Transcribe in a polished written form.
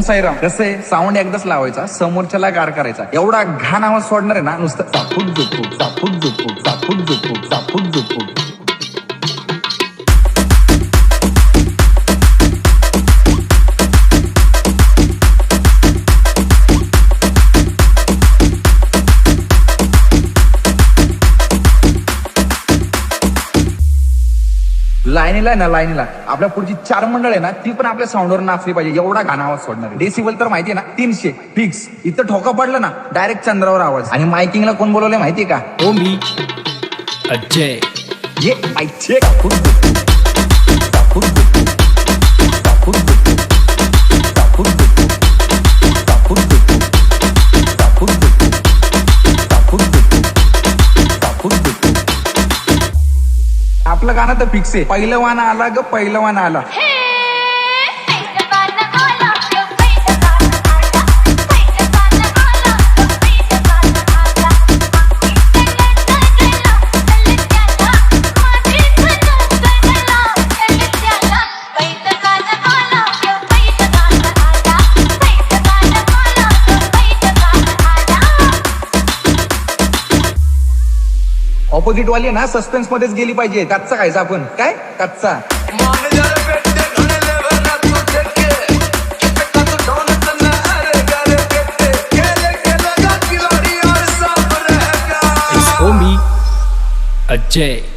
साईराम. कसं आहे, साऊंड एकदाच लावायचा, समोरच्याला गार करायचा. एवढा घाण आवाज सोडणार आहे ना, नुसतं चापूक झुपूक चापूक झुपूक चापूक झुपूक चापूक झुपूक. लाईनीला आपल्या पुढची 4 मंडळ आहे ना, ती पण आपल्या साऊंडवर नाचली पाहिजे. एवढा घाण आवाज सोडणार. डेसिबल तर माहितीये ना, 300 फिक्स. इथं ठोका पडलं ना, डायरेक्ट चंद्रावर आवाज. आणि मायकिंगला कोण बोलवलंय माहितीये का? मी अजय. ये माहितीये. आपलं गाणं तर फिक्स आहे. पहिलवान आला ग, पहिलवान आला. ऑपोजिट वाली ना सस्पेन्स मध्येच गेली पाहिजे. कच्चा खायचा आपण. काय कच्चा? मी अजय.